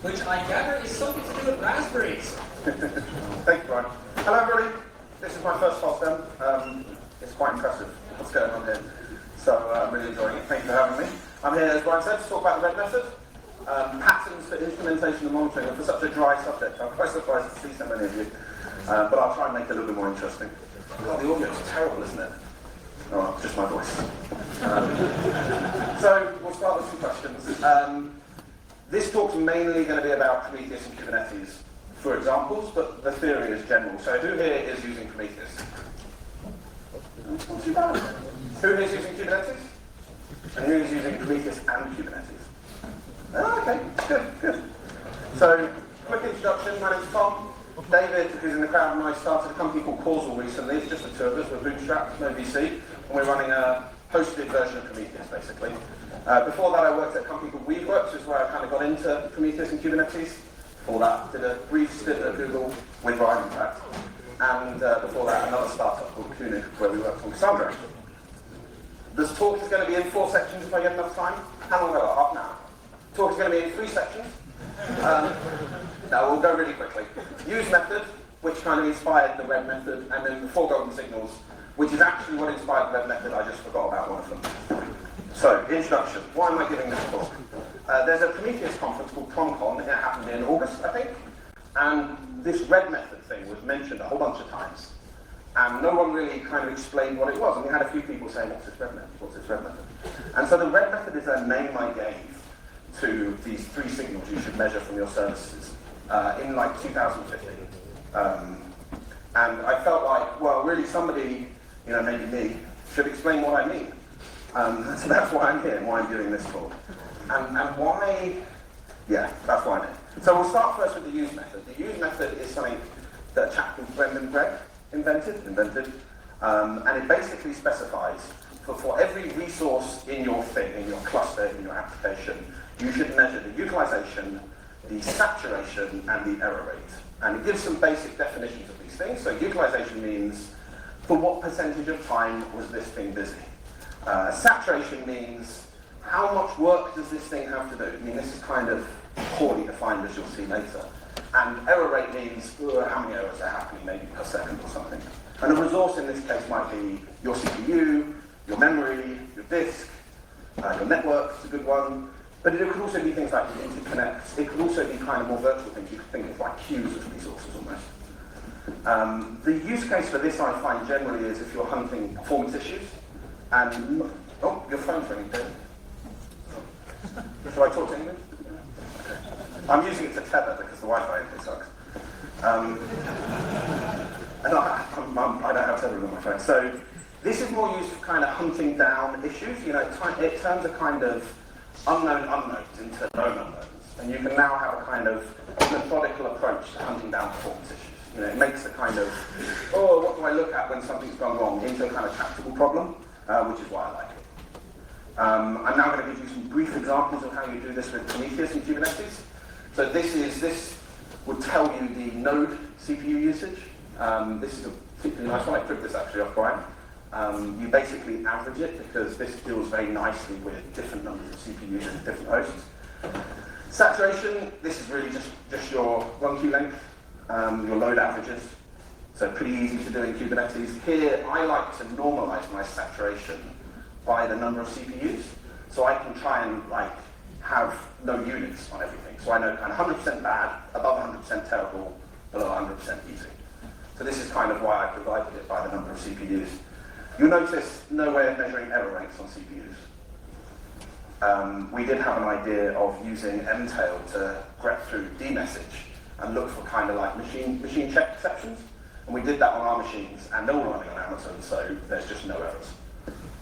which I gather is something to do with raspberries. Thank you, Brian. Hello, everybody. This is my first FOSDEM. It's quite impressive what's going on here. So I'm really enjoying it. Thank you for having me. I'm here, as Brian said, to talk about the RED method. Patterns for implementation and monitoring, and for such a dry subject. I'm quite surprised to see so many of you. But I'll try and make it a little bit more interesting. God, the audio is terrible, isn't it? Oh, just my voice. So we'll start with some questions. This talk's mainly going to be about Prometheus and Kubernetes for examples, but the theory is general. So who here is using Prometheus? Not too bad. Who here is using Kubernetes? And who is using Prometheus and Kubernetes? Oh, okay, good. So, quick introduction. My name's Tom. David, who's in the crowd, and I started a company called Causal recently. It's just the two of us. We're bootstrapped, no VC, and we're running a hosted version of Prometheus, basically. Before that, I worked at a company called Weaveworks, which is where I kind of got into Prometheus and Kubernetes. Before that, did a brief stint at Google, with Ryan, in fact. And before that, another startup called Koenig, where we worked on Cassandra. This talk is going to be in 4 sections if I get enough time. How long have I got? Half an hour. Talk is going to be in 3 sections. Now we'll go really quickly. Use method, which kind of inspired the RED method, and then the 4 golden signals, which is actually what inspired the RED method. I just forgot about one of them. So, introduction. Why am I giving this talk? There's a Prometheus conference called PromCon. It happened in August, I think. And this RED method thing was mentioned a whole bunch of times. And no one really kind of explained what it was. And we had a few people saying, what's this RED method? What's this RED method? And so the RED method is a name I gave to these 3 signals you should measure from your services in like 2015. And I felt like, well, really somebody, maybe me, should explain what I mean. So that's why I'm here and why I'm doing this talk. And why, that's why I'm here. So we'll start first with the use method. The use method is something that a chap called Brendan Gregg invented, and it basically specifies for every resource in your thing, in your cluster, in your application, you should measure the utilization, the saturation, and the error rate. And it gives some basic definitions of these things. So utilization means, for what percentage of time was this thing busy? Saturation means, how much work does this thing have to do? I mean, this is kind of poorly defined, as you'll see later. And error rate means how many errors are happening, maybe per second or something. And a resource in this case might be your CPU, your memory, your disk, your network is a good one. But it could also be things like interconnects. It could also be kind of more virtual things. You could think of like queues of resources almost. The use case for this, I find generally, is if you're hunting performance issues. And, oh, your phone's ringing, David. Should I talk to anyone? Okay. I'm using it to tether because the Wi-Fi in here sucks. And I don't have tethering on my phone. So this is more used for kind of hunting down issues. It turns a kind of unknown unknowns into known unknowns. And you can now have a kind of methodical approach to hunting down performance issues. It makes a kind of, what do I look at when something's gone wrong, into a kind of tractable problem, which is why I like it. I'm now going to give you some brief examples of how you do this with Prometheus and Kubernetes. So this would tell you the node CPU usage. This is a particularly nice one. I took this actually off Brian. You basically average it because this deals very nicely with different numbers of CPUs and different hosts. Saturation, this is really just your run queue length, your load averages. So pretty easy to do in Kubernetes. Here, I like to normalize my saturation by the number of CPUs. So I can try and have no units on everything. So I know kind of 100% bad, above 100% terrible, below 100% easy. So this is kind of why I divided it by the number of CPUs. You'll notice no way of measuring error rates on CPUs. We did have an idea of using mtail to grep through dmessage and look for kind of like machine check exceptions. And we did that on our machines, and they're all running on Amazon, so there's just no errors.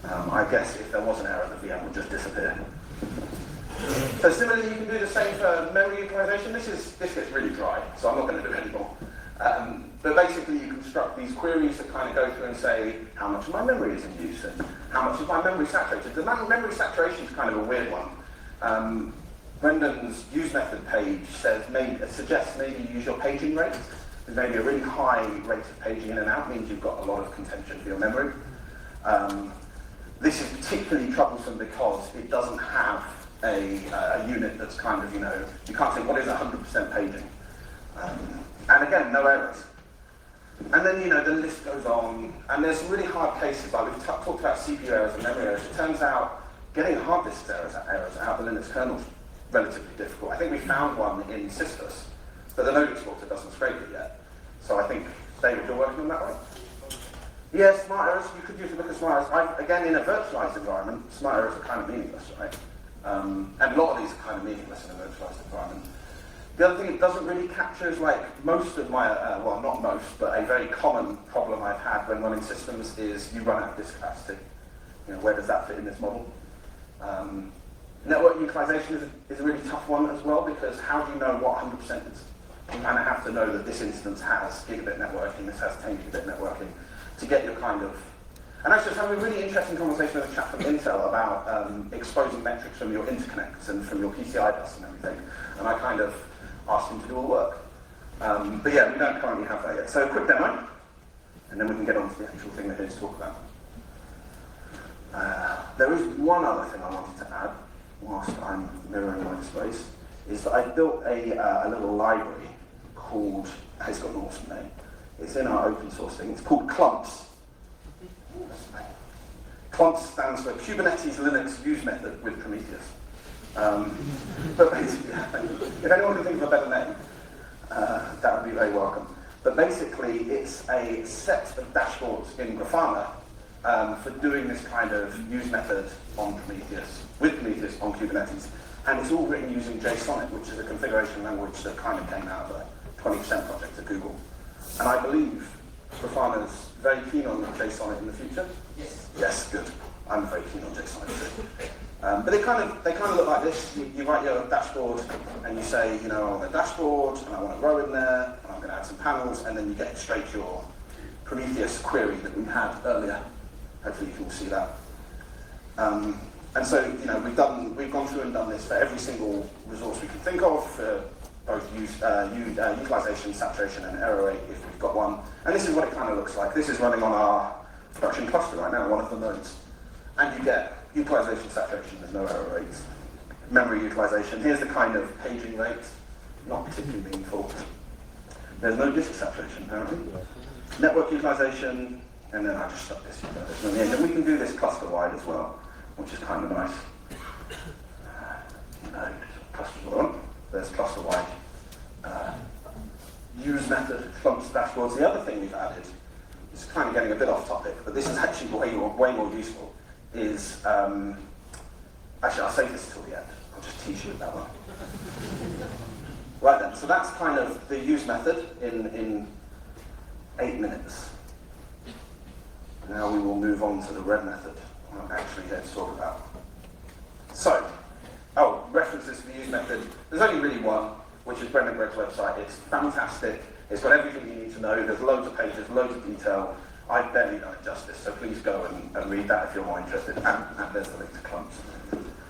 I guess if there was an error, the VM would just disappear. So similarly, you can do the same for memory utilization. This gets really dry, so I'm not going to do it anymore. But basically, you construct these queries that kind of go through and say, how much of my memory is in use, and how much of my memory saturated. The memory saturation is kind of a weird one. Brendan's use method page suggests maybe use your paging rate. There's maybe a really high rate of paging in and out, means you've got a lot of contention for your memory. This is particularly troublesome because it doesn't have a unit that's kind of, you can't say what is 100% paging. And again, no errors. And then, the list goes on, and there's some really hard cases, like we've talked about CPU errors and memory errors. It turns out getting hard disk errors out of the Linux kernel is relatively difficult. I think we found one in Sisters, but the node exporter doesn't scrape it yet. So I think, David, you're working on that, right? Yeah, smart errors, you could use a book of smart errors. Again, in a virtualized environment, smart errors are kind of meaningless, right? And a lot of these are kind of meaningless in a virtualized environment. The other thing it doesn't really capture is like most of my, well, not most, but a very common problem I've had when running systems is you run out of disk capacity. Where does that fit in this model? Network utilization is a really tough one as well, because how do you know what 100% is? You kind of have to know that this instance has gigabit networking, this has 10 gigabit networking, to get your kind of... And I was just having a really interesting conversation with a chap from Intel about exposing metrics from your interconnects and from your PCI bus and everything. And I kind of asked him to do all the work. But yeah, we don't currently have that yet. So a quick demo, and then we can get on to the actual thing we're here to talk about. There is one other thing I wanted to add, whilst I'm mirroring my displays, is that I built a little library called, it's got an awesome name, it's in our open source thing, it's called Clumps. Clumps stands for Kubernetes Linux Use Method with Prometheus. But basically, if anyone can think of a better name, that would be very welcome. But basically, it's a set of dashboards in Grafana for doing this kind of use method on Prometheus, with Prometheus on Kubernetes. And it's all written using JSONet, which is a configuration language that kind of came out of a 20% project at Google. And I believe Grafana's very keen on JSONet in the future. Yes. Yes, good. I'm very keen on JSONet too. But they kind of look like this. You write your dashboard and you say, I want a dashboard and I want a row in there and I'm going to add some panels, and then you get straight your Prometheus query that we had earlier. Hopefully you can all see that. And so, we've gone through and done this for every single resource we can think of, for both utilization, saturation, and error rate if we've got one. And this is what it kind of looks like. This is running on our production cluster right now, one of the nodes. And you get utilization, saturation, there's no error rates. Memory utilization, here's the kind of paging rate, not particularly meaningful. There's no disk saturation, apparently. Network utilization, and then I just stuck this in the end. And we can do this cluster-wide as well, which is kind of nice. Cluster-wide, there's cluster-wide. Use method, clumps, dashboards. The other thing we've added, it's kind of getting a bit off topic, but this is actually way more useful, is, actually I'll save this till the end. I'll just tease you with that one. Right then, so that's kind of the use method in 8 minutes. Now we will move on to the red method, what I'm actually here to talk about. So, references to the use method. There's only really one, which is Brendan Gregg's website. It's fantastic. It's got everything you need to know. There's loads of pages, loads of detail. I've barely done it justice, so please go and read that if you're more interested. And there's the link to Clumps.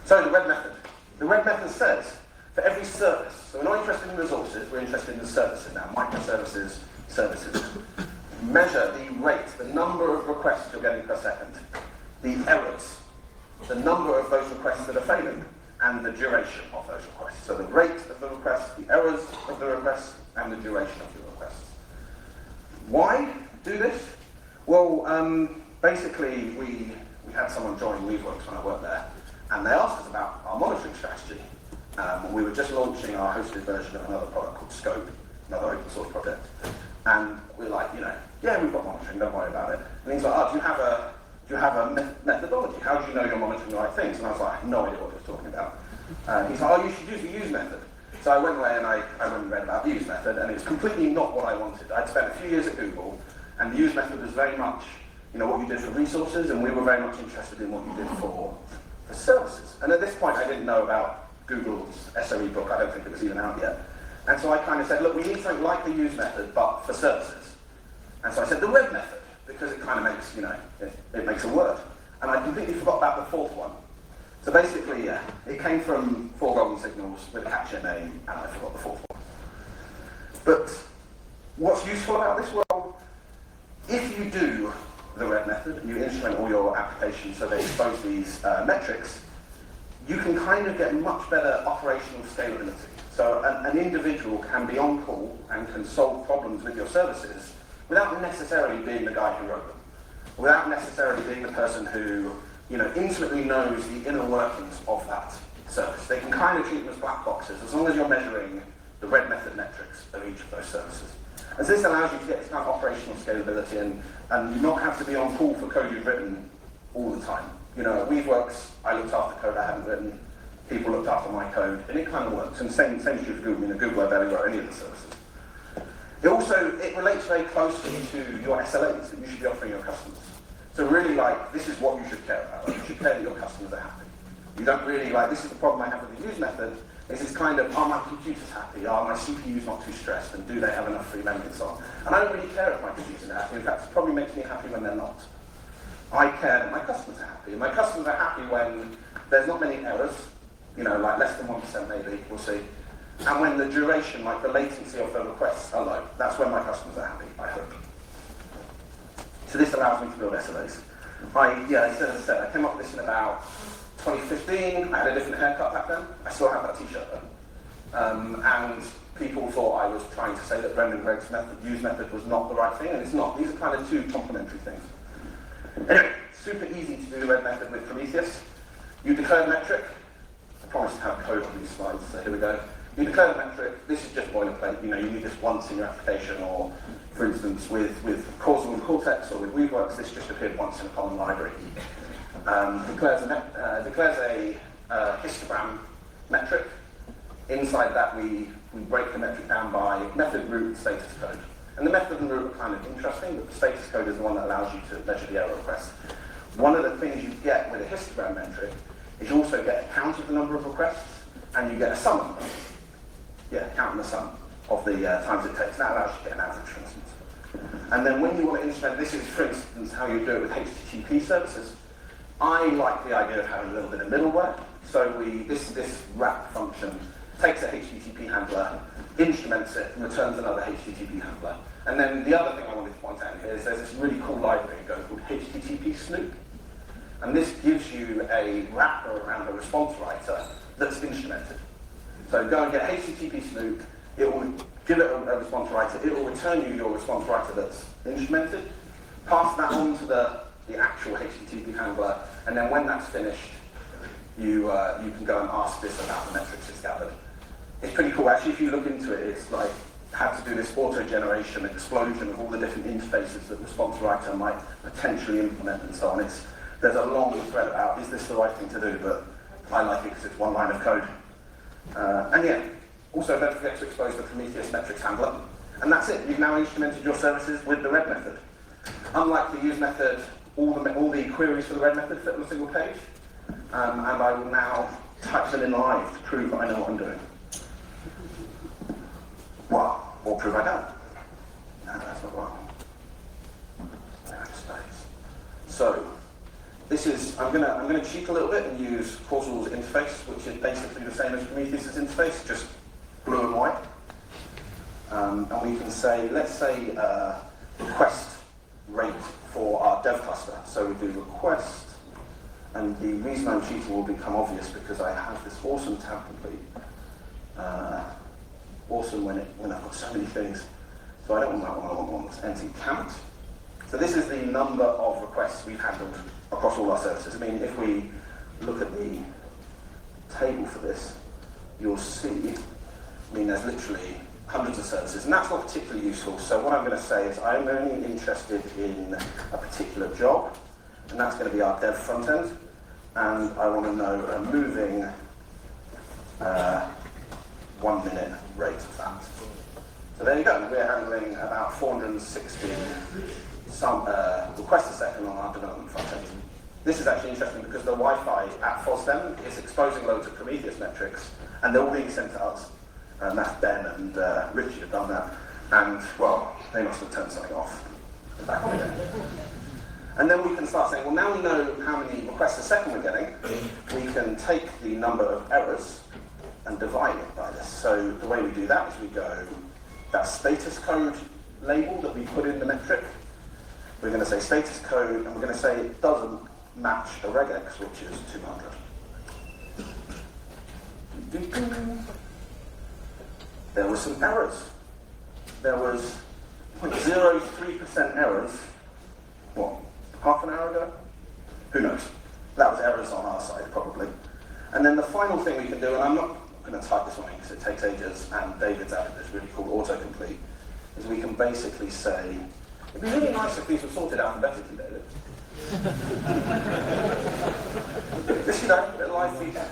So the red method. The red method says, for every service, so we're not interested in resources, we're interested in the services now, microservices, services. Measure the rate, the number of requests you're getting per second, the errors, the number of those requests that are failing, and the duration of those requests. So the rate of the requests, the errors of the requests, and the duration of the requests. Why do this? Well, basically, we had someone join Weaveworks when I worked there, and they asked us about our monitoring strategy. We were just launching our hosted version of another product called Scope, another open source project. And we're like, yeah, we've got monitoring, don't worry about it. And he's like, do you have a methodology? How do you know you're monitoring the right things? And I was like, I have no idea what he was talking about. He's like, you should use the use method. So I went away and I went and read about the use method, and it was completely not what I wanted. I'd spent a few years at Google, and the use method was very much, what you did for resources, and we were very much interested in what you did for services. And at this point, I didn't know about Google's SOE book. I don't think it was even out yet. And so I kind of said, look, we need something like the use method, but for services. And so I said the red method, because it kind of makes, it makes a word. And I completely forgot about the fourth one. So basically, it came from 4 golden signals with a catchy name, and I forgot the fourth one. But what's useful about this? Well, if you do the red method and you instrument all your applications so they expose these metrics, you can kind of get much better operational scalability. So an individual can be on call and can solve problems with your services without necessarily being the guy who wrote them, without necessarily being the person who, intimately knows the inner workings of that service. They can kind of treat them as black boxes as long as you're measuring the red method metrics of each of those services. And so this allows you to get this kind of operational scalability and not have to be on call for code you've written all the time. At Weaveworks, I looked after code I hadn't written, people looked after my code, and it kind of works. And same is true for Google. Google, I barely wrote any of the services. It relates very closely to your SLAs that you should be offering your customers. So really, this is what you should care about. You should care that your customers are happy. You don't really, this is the problem I have with the use method, is it's kind of, are my computers happy? Are my CPUs not too stressed? And do they have enough free memory and so on? And I don't really care if my computers are happy. In fact, it probably makes me happy when they're not. I care that my customers are happy. And my customers are happy when there's not many errors, less than 1% maybe, we'll see. And when the duration, the latency of the requests are low. That's when my customers are happy, I hope. So this allows me to build SLAs. As I said, I came up with this in about 2015. I had a different haircut back then. I still have that t-shirt though. And people thought I was trying to say that Brendan Gregg's use method was not the right thing, and it's not. These are kind of two complementary things. Anyway, super easy to do the red method with Prometheus. You declare the metric. I promised to have code on these slides, so here we go. You declare the metric. This is just boilerplate. You need this once in your application, or for instance, with Causal and Cortex or with Weaveworks, this just appeared once in a common library. Declares a histogram metric. Inside that, we break the metric down by method, root, and status code. And the method and root are kind of interesting, but the status code is the one that allows you to measure the error request. One of the things you get with a histogram metric is you also get a count of the number of requests, and you get a sum of them. Counting the sum of the times it takes. That allows you to get an average, for instance. And then when you want to instrument, this is, for instance, how you do it with HTTP services. I like the idea of having a little bit of middleware. So this wrap function takes a HTTP handler, instruments it, and returns another HTTP handler. And then the other thing I wanted to point out here is there's this really cool library called HTTP Snoop. And this gives you a wrapper around a response writer that's instrumented. So go and get HTTP Snoop, it will give it a response writer, it will return you your response writer that's instrumented, pass that on to the actual HTTP handler, and then when that's finished, you can go and ask this about the metrics it's gathered. It's pretty cool. Actually, if you look into it, it's like how to do this auto-generation explosion of all the different interfaces that the response writer might potentially implement and so on. There's a long thread about, is this the right thing to do? But I like it because it's one line of code. Also don't forget to expose the Prometheus metrics handler. And that's it. You've now instrumented your services with the red method. Unlike the use method, all the queries for the red method fit on a single page. And I will now type them in live to prove that I know what I'm doing. Well, or prove I don't. No, that's not right. So, this is, I'm gonna cheat a little bit and use Causal's interface, which is basically the same as Prometheus' interface, just blue and white. And we can say, let's say, request rate for our dev cluster. So we do request, and the reason I'm cheating will become obvious because I have this awesome tab complete. Awesome when I've got so many things. So I don't want that one, I want one that's empty. Count. So this is the number of requests we've handled across all our services. I mean, if we look at the table for this, you'll see, there's literally hundreds of services, and that's not particularly useful. So what I'm going to say is I'm only interested in a particular job, and that's going to be our dev front end, and I want to know a moving 1 minute rate of that. So there you go. We're handling about 460 requests a second on our development front end. This is actually interesting because the Wi-Fi at FOSDEM is exposing loads of Prometheus metrics, and they're all being sent to us. And that's Ben and Richie have done that. And, well, they must have turned something off back in the day. And then we can start saying, well, now we know how many requests a second we're getting, we can take the number of errors and divide it by this. So the way we do that is we go, that status code label that we put in the metric, we're going to say status code, and we're going to say it doesn't match a regex, which is 200. There were some errors. There was 0.03% errors, what, half an hour ago? Who knows? That was errors on our side, probably. And then the final thing we can do, and I'm not going to type this one in because it takes ages, and David's added this really cool autocomplete, is we can basically say, it'd be really nice if these were sorted alphabetically, David. Just, you know, a bit of live feedback.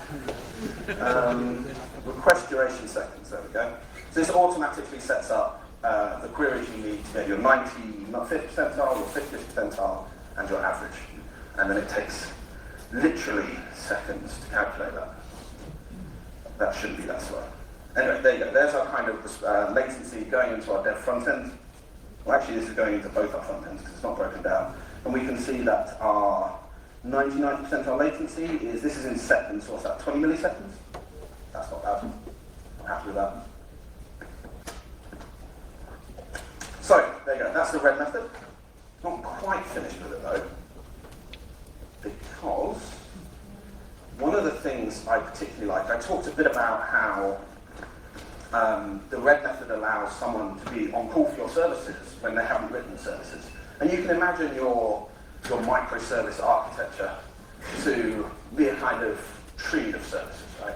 Request duration seconds, there we go. So this automatically sets up the queries you need to get your 95th percentile, your 50th percentile, and your average. And then it takes literally seconds to calculate that. That shouldn't be that slow. Anyway, there you go. There's our kind of latency going into our dev front end. Well, actually, this is going into both our front ends because it's not broken down. And we can see that our 99th percentile latency this is in seconds. What's that, 20 milliseconds? That's not bad. I'm happy with that. So, there you go. That's the red method. Not quite finished with it, though, because one of the things I particularly like, I talked a bit about how the red method allows someone to be on call for your services when they haven't written the services. And you can imagine your microservice architecture to be a kind of tree of services, right?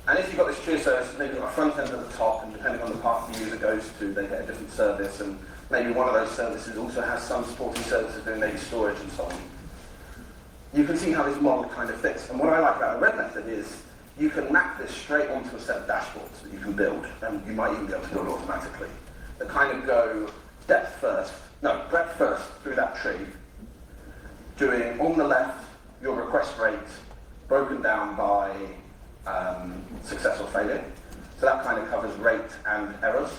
And if you've got this tree of services, maybe you've got a front end at the top, and depending on the path the user goes to, they get a different service, and maybe one of those services also has some supporting services doing maybe storage and so on. You can see how this model kind of fits. And what I like about the red method is you can map this straight onto a set of dashboards that you can build, and you might even be able to build automatically, that kind of go breadth first through that tree, doing on the left your request rate broken down by success or failure. So that kind of covers rate and errors.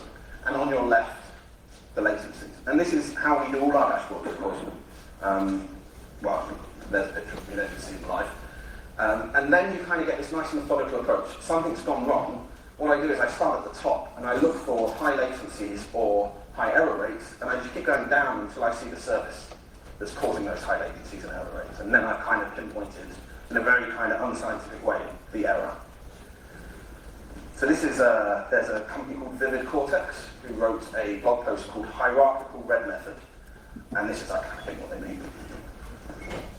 And on your left, the latencies. And this is how we do all our dashboards, of course. Well, there's a picture of me, you can see it live. And then you kind of get this nice methodical approach. Something's gone wrong. What I do is I start at the top and I look for high latencies or high error rates, and I just keep going down until I see the service that's causing those high latencies and error rates. And then I've kind of pinpointed in a very kind of unscientific way the error. So this is there's a company called Vivid Cortex who wrote a blog post called Hierarchical Red Method, and this is, I think, what they mean.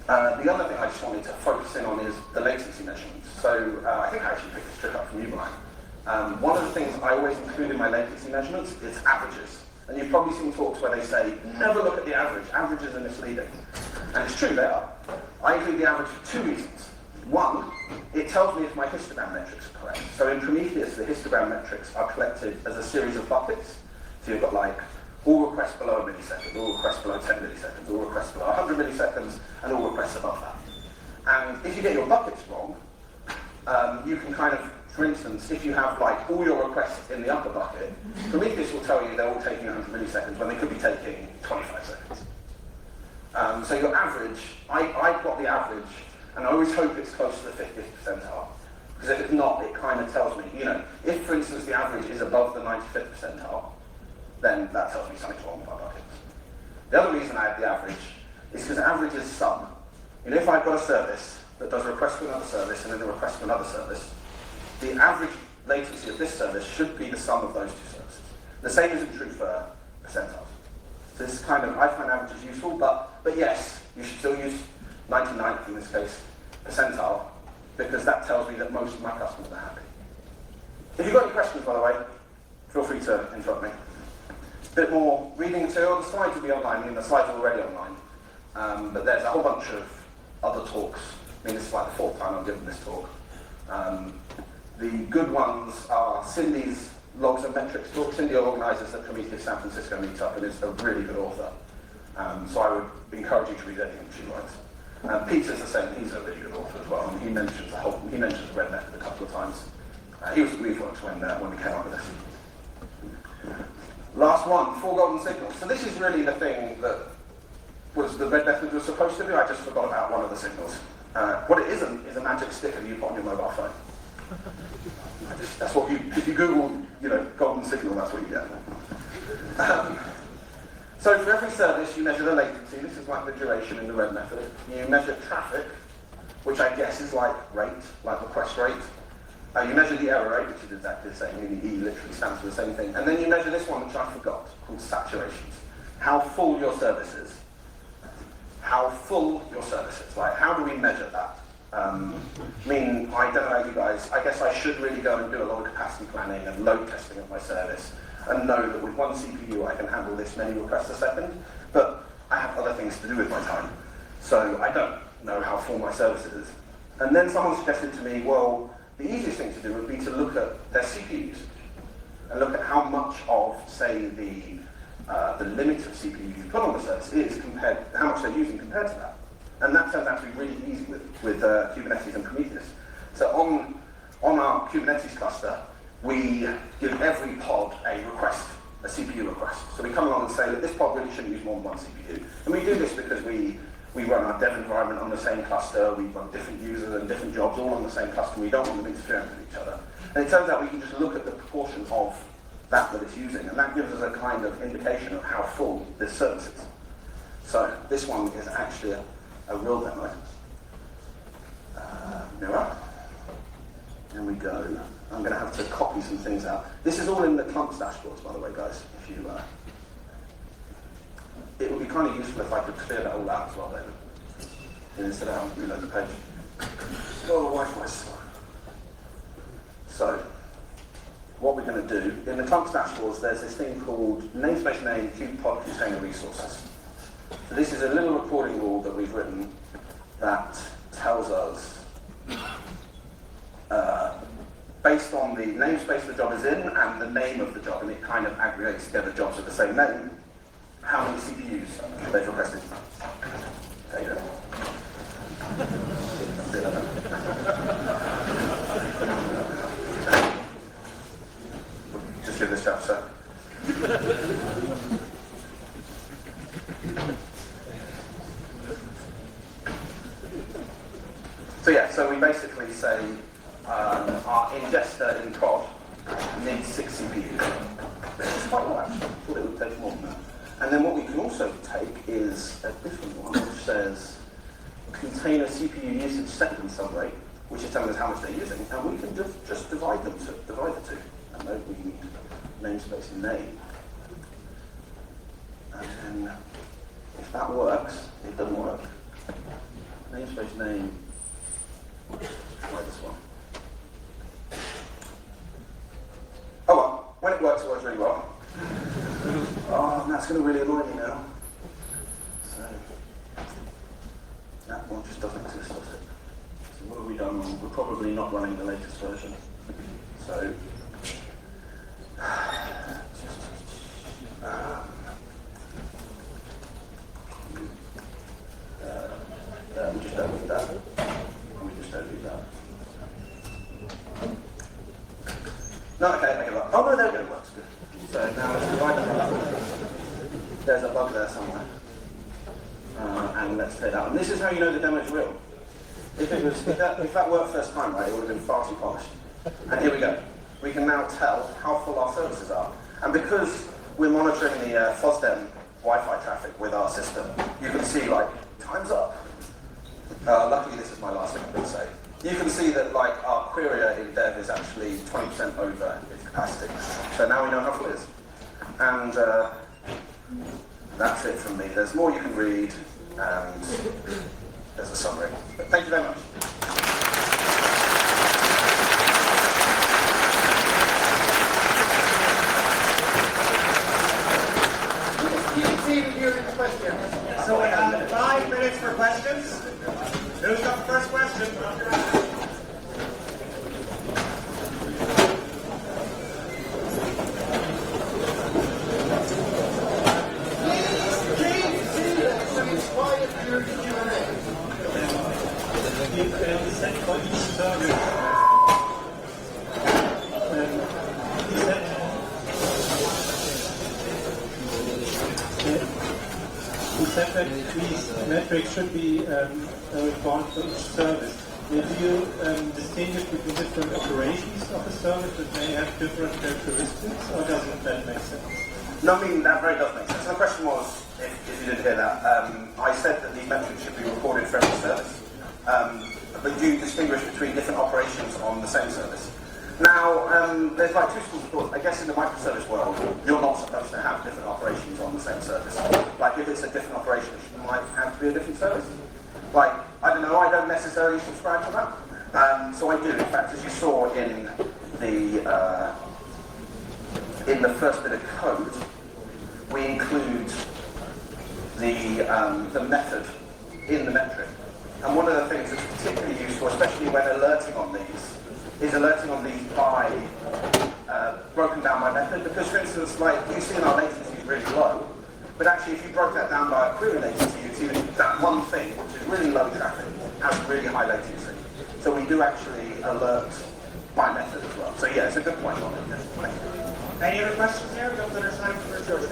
The other thing I just wanted to focus in on is the latency measurements. So I think I actually picked this trick up from you, Brian. One of the things I always include in my latency measurements is averages. And you've probably seen talks where they say, never look at the average. Averages are misleading. And it's true, they are. I include the average for two reasons. One, it tells me if my histogram metrics are correct. So in Prometheus, the histogram metrics are collected as a series of buckets. So you've got like all requests below a millisecond, all requests below 10 milliseconds, all requests below 100 milliseconds, and all requests above that. And if you get your buckets wrong, you can kind of, for instance, if you have like all your requests in the upper bucket, Prometheus will tell you they're all taking 100 milliseconds when they could be taking 25 seconds. So your average, I got the average, and I always hope it's close to the 50th percentile. Because if it's not, it kind of tells me, you know, if for instance the average is above the 95th percentile, then that tells me something's wrong with my buckets. The other reason I have the average is because average is sum. You know, if I've got a service that does a request to another service and then a request to another service, the average latency of this service should be the sum of those two services. The same isn't true for percentiles. So this is kind of, I find averages useful, but yes, you should still use 99th in this case, percentile, because that tells me that most of my customers are happy. If you've got any questions, by the way, feel free to interrupt me. A bit more reading material. The slides will be online. I mean, the slides are already online. But there's a whole bunch of other talks. I mean, this is like the fourth time I'm giving this talk. The good ones are Cindy's Logs and Metrics talk. Cindy organizes the Prometheus San Francisco meetup and is a really good author. So I would encourage you to read anything she writes. Peter's the same. He's a really good author as well. And he mentions the red method a couple of times. He was at Weaveworks when we came up with this. Last one, 4 golden signals. So this is really the thing that was the red method was supposed to do. I just forgot about one of the signals. What it isn't is a magic sticker you put on your mobile phone. That's what if you Google, you know, golden signal, that's what you get. So for every service, you measure the latency. This is like the duration in the red method. You measure traffic, which I guess is like rate, like request rate. You measure the error rate, which is exactly the same. The E literally stands for the same thing. And then you measure this one, which I forgot, called saturations. How full your service is. How full your service is. Like, how do we measure that? I mean, I don't know about you guys. I guess I should really go and do a lot of capacity planning and load testing of my service and know that with one CPU I can handle this many requests a second. But I have other things to do with my time. So I don't know how full my service is. And then someone suggested to me, well, the easiest thing to do would be to look at their CPU usage and look at how much of, say, the limit of CPU you put on the service is compared, how much they're using compared to that. And that turns out to be really easy with Kubernetes and Prometheus. So on our Kubernetes cluster, we give every pod a request, a CPU request. So we come along and say, look, this pod really shouldn't use more than one CPU. And we do this because we run our dev environment on the same cluster, we run different users and different jobs all on the same cluster, we don't want them interfering with each other. And it turns out we can just look at the proportion of that it's using, and that gives us a kind of indication of how full this service is. So this one is actually a real demo. Mirror. And we go. I'm going to have to copy some things out. This is all in the clumps dashboards, by the way, guys. If you, it would be kind of useful if I could clear that all out as well, David. Instead of having to reload the page. Oh, the Wi-Fi slow. So, what we're going to do, in the clumps dashboards, there's this thing called namespace name kubepod container resources. So this is a little recording rule that we've written that tells us, based on the namespace the job is in and the name of the job, and it kind of aggregates together jobs with the same name, how many CPUs they've requested. There you go. Just give this chap a sec. So yeah, so we basically say our ingester in prod needs 6 CPUs. It's quite a lot, actually. I thought it would take more than that. And then what we can also take is a different one, which says container CPU usage second sum rate, which is telling us how much they're using, and we can just divide the two. And then we need namespace name. And then if that works, it doesn't work. Namespace name. Try this one. Oh well, when it works really well. Oh, that's going to really annoy me now. So, that one just doesn't exist, does it? So what have we done wrong? We're probably not running the latest version. So, we just don't need that. And we just don't need that. No, okay, I give up. Oh no, there we go, it works good. So now let's divide them. There's a bug there somewhere. And let's take that one. This is how you know the demo is real. If that worked first time, right, it would have been far too polished. And here we go. We can now tell how full our services are. And because we're monitoring the FOSDEM Wi-Fi traffic with our system, you can see, like, time's up. Luckily, this is my last thing I'm going to say. You can see that, like, our query in dev is actually 20% over its capacity. So now we know how full it is. And that's it from me. There's more you can read, and there's a summary. But thank you very much. So we have 5 minutes for questions. Who's got the first question? You said that these metrics should be required for each service. Do you distinguish between different operations of a service that may have different characteristics, or doesn't that make sense? No, I mean, that very does make sense. The question was, if you didn't hear that, I said that these metrics should be recorded for every service. But do you distinguish between different operations on the same service? Now, there's like two schools of thought. I guess in the microservice world, you're not supposed to have different operations on the same service. Like if it's a different operation, it might have to be a different service. Like, I don't know, I don't necessarily subscribe to that. So I do. In fact, as you saw in the first bit of code, we include the method in the metric. And one of the things that's particularly useful, especially when alerting on these, is alerting on these by broken down by method. Because for instance, like you see in our latency is really low, but actually if you broke that down by a query latency, you'd see that one thing, which is really low traffic, has really high latency. So we do actually alert by method as well. So yeah, it's a good point on it. Yes. Thank you. Any other questions here? Don't understand for George.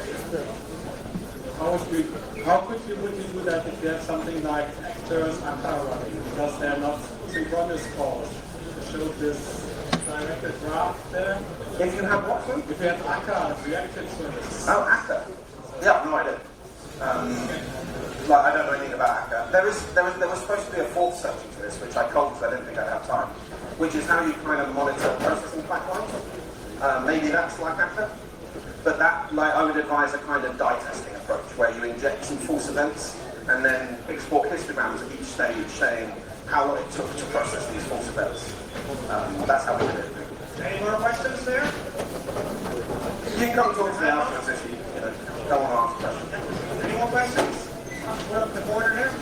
How would you do that if you have something like actors ACA running, because they're not synchronous calls? To show this directed graph there. If you have what? If you have ACA, reactive service. Oh, ACA. Yeah, no idea. Like, I don't know anything about ACA. There was supposed to be a fourth section to this, which I called because I didn't think I'd have time, which is how you kind of monitor processing pipelines. Maybe that's like ACA. But that, like, I would advise a kind of die testing approach where you inject some false events and then export histograms at each stage saying how long it took to process these false events. That's how we did it. Any more questions there? You can come talk to me afterwards if you don't want to ask questions. Any more questions? Put up the border here.